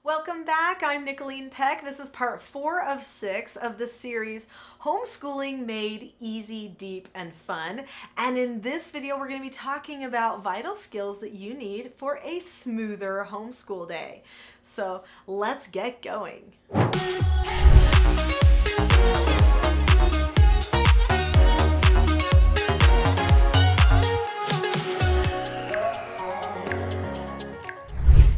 Welcome back. I'm Nicholeen Peck. This is part 4 of 6 of the series Homeschooling Made Easy, Deep, and Fun. And in this video, we're going to be talking about vital skills that you need for a smoother homeschool day. So let's get going.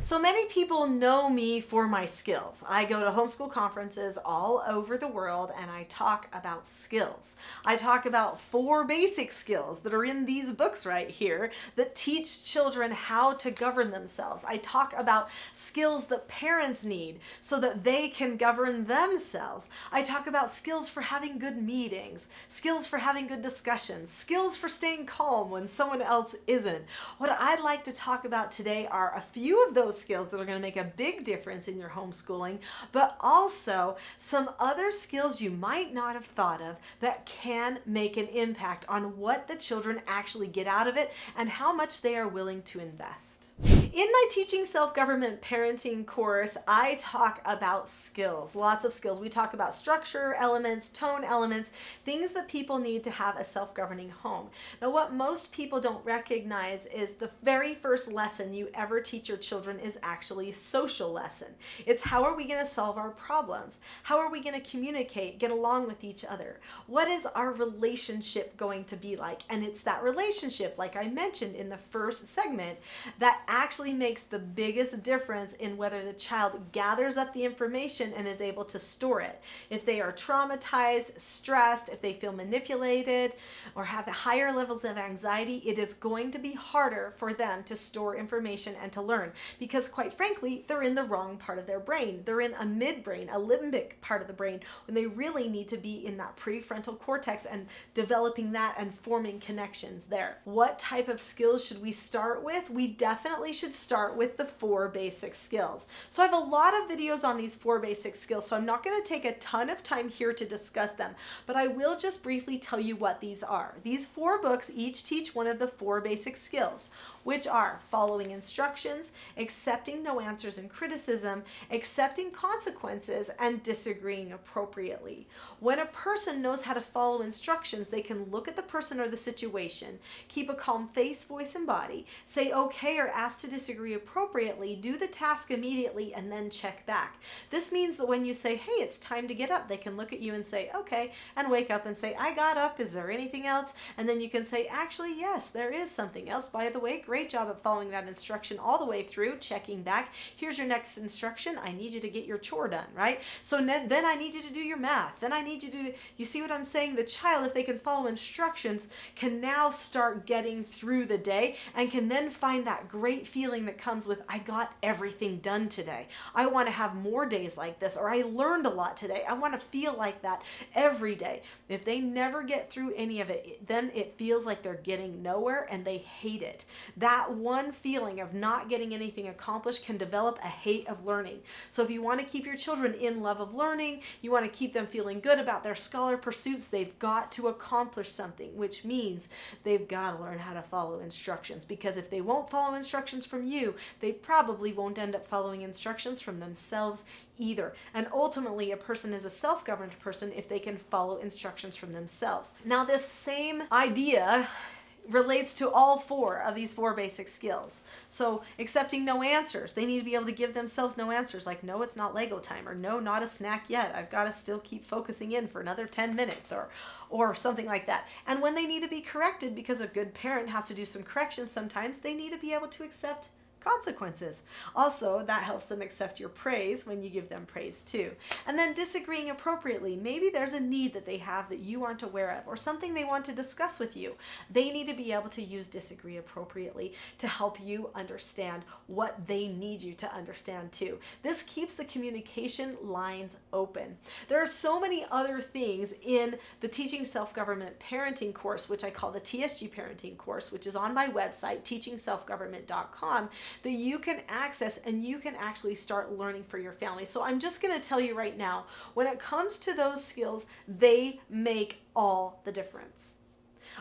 So many people know me for my skills. I go to homeschool conferences all over the world and I talk about skills. I talk about 4 basic skills that are in these books right here that teach children how to govern themselves. I talk about skills that parents need so that they can govern themselves. I talk about skills for having good meetings, skills for having good discussions, skills for staying calm when someone else isn't. What I'd like to talk about today are a few of those skills that are going to make a big difference in your homeschooling, but also some other skills you might not have thought of that can make an impact on what the children actually get out of it and how much they are willing to invest. In my Teaching Self-Government Parenting course, I talk about skills, lots of skills. We talk about structure elements, tone elements, things that people need to have a self-governing home. Now, what most people don't recognize is the very first lesson you ever teach your children is actually a social lesson. It's how are we going to solve our problems? How are we going to communicate, get along with each other? What is our relationship going to be like? And it's that relationship, like I mentioned in the first segment, that actually makes the biggest difference in whether the child gathers up the information and is able to store it. If they are traumatized, stressed, if they feel manipulated, or have higher levels of anxiety, it is going to be harder for them to store information and to learn because, quite frankly, they're in the wrong part of their brain. They're in a midbrain, a limbic part of the brain, when they really need to be in that prefrontal cortex and developing that and forming connections there. What type of skills should we start with? We definitely should start with the 4 basic skills. So I have a lot of videos on these 4 basic skills, so I'm not going to take a ton of time here to discuss them, but I will just briefly tell you what these are. These 4 books each teach one of the 4 basic skills, which are following instructions, accepting no answers and criticism, accepting consequences, and disagreeing appropriately. When a person knows how to follow instructions, they can look at the person or the situation, keep a calm face, voice, and body, say okay or ask to disagree appropriately, do the task immediately, and then check back. This means that when you say, hey, it's time to get up, they can look at you and say, okay, and wake up and say, I got up, is there anything else? And then you can say, actually, yes, there is something else. By the way, great job at following that instruction all the way through, checking back. Here's your next instruction. I need you to get your chore done, right? So then I need you to do your math. Then I need you to, you see what I'm saying? The child, if they can follow instructions, can now start getting through the day and can then find that great feeling that comes with, I got everything done today. I want to have more days like this, or I learned a lot today. I want to feel like that every day. If they never get through any of it, then it feels like they're getting nowhere and they hate it. That one feeling of not getting anything accomplished can develop a hate of learning. So if you want to keep your children in love of learning, you want to keep them feeling good about their scholar pursuits, they've got to accomplish something, which means they've got to learn how to follow instructions, because if they won't follow instructions from you, they probably won't end up following instructions from themselves either. And ultimately, a person is a self-governed person if they can follow instructions from themselves. Now, this same idea relates to all 4 of these 4 basic skills. So accepting no answers. They need to be able to give themselves no answers, like no, it's not Lego time, or no, not a snack yet. I've got to still keep focusing in for another 10 minutes or something like that. And when they need to be corrected, because a good parent has to do some corrections sometimes, they need to be able to accept consequences. Also, that helps them accept your praise when you give them praise too. And then disagreeing appropriately. Maybe there's a need that they have that you aren't aware of, or something they want to discuss with you. They need to be able to use disagree appropriately to help you understand what they need you to understand too. This keeps the communication lines open. There are so many other things in the Teaching Self-Government Parenting course, which I call the TSG Parenting course, which is on my website, teachingselfgovernment.com, that you can access and you can actually start learning for your family. So I'm just going to tell you right now, when it comes to those skills, they make all the difference.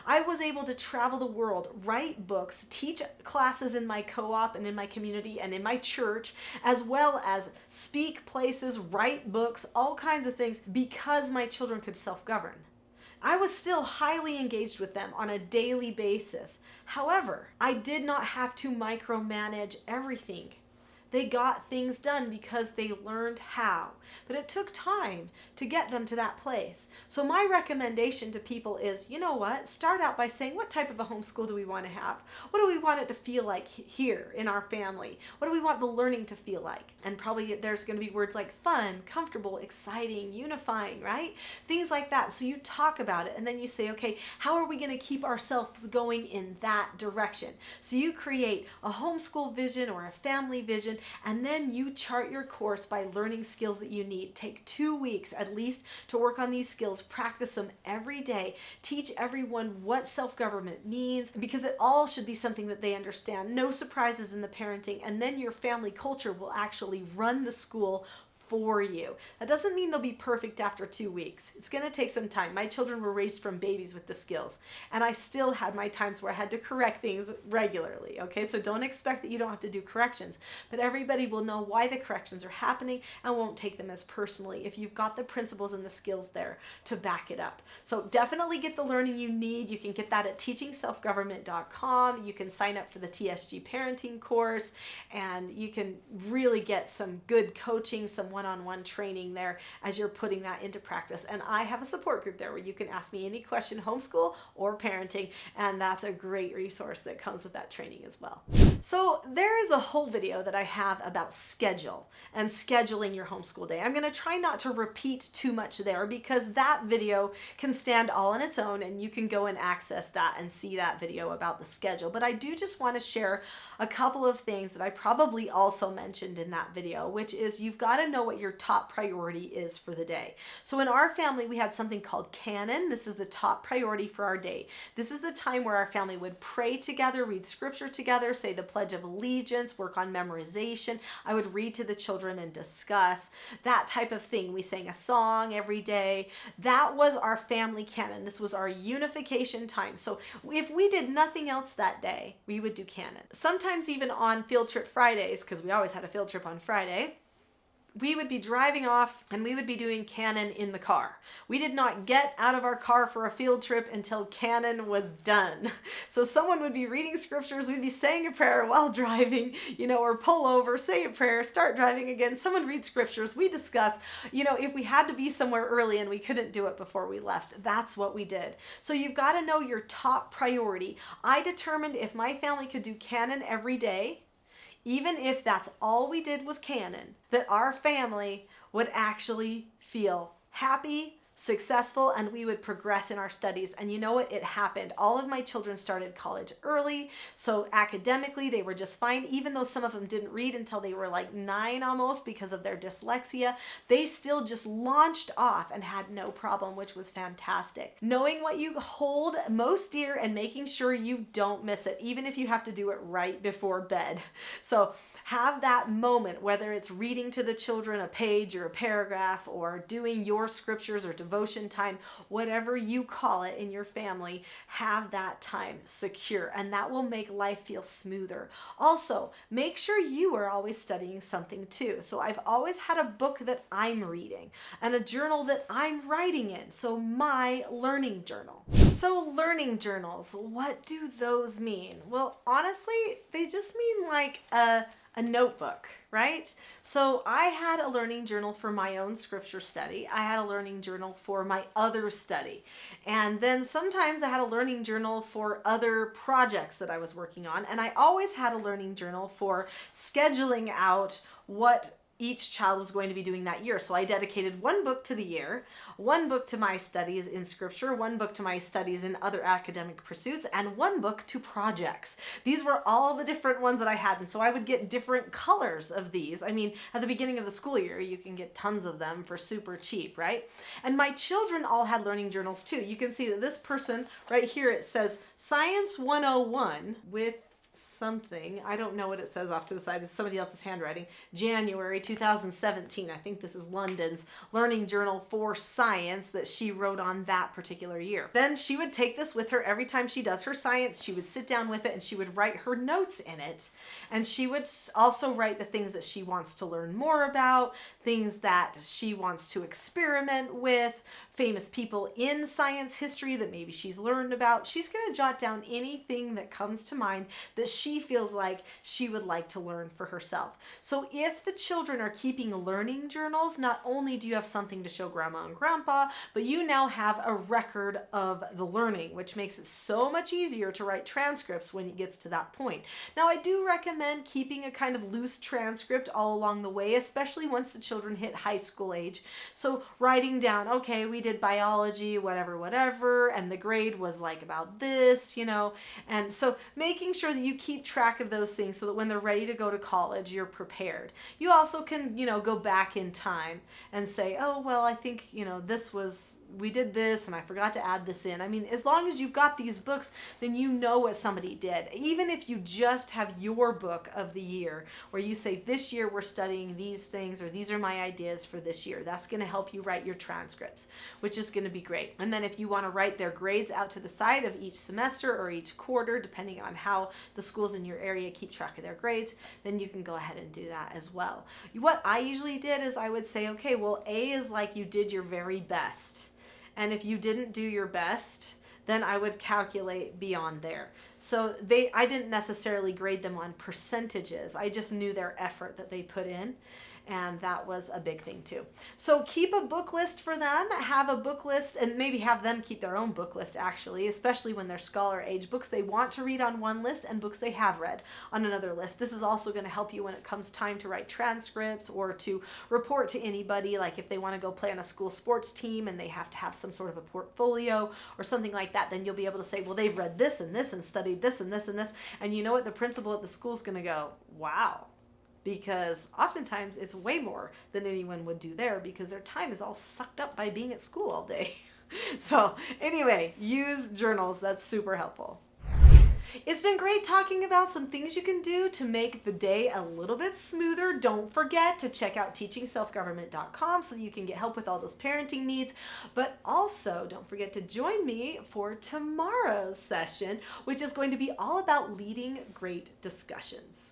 I was able to travel the world, write books, teach classes in my co-op and in my community and in my church, as well as speak places, write books, all kinds of things because my children could self-govern. I was still highly engaged with them on a daily basis. However, I did not have to micromanage everything. They got things done because they learned how. But it took time to get them to that place. So my recommendation to people is, you know what? Start out by saying, what type of a homeschool do we want to have? What do we want it to feel like here in our family? What do we want the learning to feel like? And probably there's going to be words like fun, comfortable, exciting, unifying, right? Things like that. So you talk about it and then you say, okay, how are we going to keep ourselves going in that direction? So you create a homeschool vision or a family vision, and then you chart your course by learning skills that you need. Take 2 weeks at least to work on these skills. Practice them every day. Teach everyone what self-government means, because it all should be something that they understand. No surprises in the parenting, and then your family culture will actually run the school for you. That doesn't mean they'll be perfect after 2 weeks. It's going to take some time. My children were raised from babies with the skills, and I still had my times where I had to correct things regularly. Okay, so don't expect that you don't have to do corrections, but everybody will know why the corrections are happening and won't take them as personally if you've got the principles and the skills there to back it up. So definitely get the learning you need. You can get that at teachingselfgovernment.com. You can sign up for the TSG parenting course, and you can really get some good coaching, some one-on-one training there as you're putting that into practice. And I have a support group there where you can ask me any question, homeschool or parenting, and that's a great resource that comes with that training as well. So there is a whole video that I have about schedule and scheduling your homeschool day. I'm going to try not to repeat too much there because that video can stand all on its own, and you can go and access that and see that video about the schedule. But I do just want to share a couple of things that I probably also mentioned in that video, which is you've got to know what your top priority is for the day. So in our family, we had something called canon. This is the top priority for our day. This is the time where our family would pray together, read scripture together, say the Pledge of Allegiance, work on memorization. I would read to the children and discuss that type of thing. We sang a song every day. That was our family canon. This was our unification time. So if we did nothing else that day, we would do canon. Sometimes even on field trip Fridays, because we always had a field trip on Friday, we would be driving off and we would be doing canon in the car. We did not get out of our car for a field trip until canon was done. So someone would be reading scriptures, we'd be saying a prayer while driving, or pull over, say a prayer, start driving again. Someone read scriptures, we discuss, if we had to be somewhere early and we couldn't do it before we left, that's what we did. So you've got to know your top priority. I determined if my family could do canon every day, even if that's all we did was canon, that our family would actually feel happy, successful, and we would progress in our studies. And you know what? It happened. All of my children started college early, so academically they were just fine. Even though some of them didn't read until they were like 9 almost because of their dyslexia, they still just launched off and had no problem, which was fantastic. Knowing what you hold most dear and making sure you don't miss it, even if you have to do it right before bed. So have that moment, whether it's reading to the children a page or a paragraph or doing your scriptures or devotion time, whatever you call it in your family, have that time secure, and that will make life feel smoother. Also, make sure you are always studying something too. So I've always had a book that I'm reading and a journal that I'm writing in. So my learning journal. So learning journals, what do those mean? Well, honestly, they just mean like a notebook, right? So I had a learning journal for my own scripture study. I had a learning journal for my other study. And then sometimes I had a learning journal for other projects that I was working on. And I always had a learning journal for scheduling out what each child was going to be doing that year. So I dedicated one book to the year, one book to my studies in scripture, one book to my studies in other academic pursuits, and one book to projects. These were all the different ones that I had. And so I would get different colors of these. I mean, at the beginning of the school year, you can get tons of them for super cheap, right? And my children all had learning journals too. You can see that this person right here, it says Science 101 with something. I don't know what it says off to the side. It's somebody else's handwriting. January 2017. I think this is London's Learning Journal for Science that she wrote on that particular year. Then she would take this with her every time she does her science. She would sit down with it and she would write her notes in it. And she would also write the things that she wants to learn more about, things that she wants to experiment with, famous people in science history that maybe she's learned about. She's going to jot down anything that comes to mind that she feels like she would like to learn for herself. So if the children are keeping learning journals, not only do you have something to show grandma and grandpa, but you now have a record of the learning, which makes it so much easier to write transcripts when it gets to that point. Now, I do recommend keeping a kind of loose transcript all along the way, especially once the children hit high school age. So writing down, okay, we did biology, whatever, and the grade was like about this, and so making sure that you keep track of those things so that when they're ready to go to college, you're prepared. You also can, go back in time and say, oh, well, I think, we did this and I forgot to add this in. I mean, as long as you've got these books, then you know what somebody did. Even if you just have your book of the year where you say, this year we're studying these things, or these are my ideas for this year, that's going to help you write your transcripts, which is going to be great. And then if you want to write their grades out to the side of each semester or each quarter, depending on how the schools in your area keep track of their grades, then you can go ahead and do that as well. What I usually did is I would say, okay, well, A is like you did your very best. And if you didn't do your best, then I would calculate beyond there. So I didn't necessarily grade them on percentages. I just knew their effort that they put in. And that was a big thing too. So keep a book list for them, have a book list, and maybe have them keep their own book list actually, especially when they're scholar age. Books they want to read on one list and books they have read on another list. This is also going to help you when it comes time to write transcripts or to report to anybody, like if they want to go play on a school sports team and they have to have some sort of a portfolio or something like that, then you'll be able to say, well, they've read this and this and studied this and this and this. And you know what? The principal at the school is going to go, wow. Because oftentimes it's way more than anyone would do there because their time is all sucked up by being at school all day. So anyway, use journals. That's super helpful. It's been great talking about some things you can do to make the day a little bit smoother. Don't forget to check out teachingselfgovernment.com so that you can get help with all those parenting needs. But also don't forget to join me for tomorrow's session, which is going to be all about leading great discussions.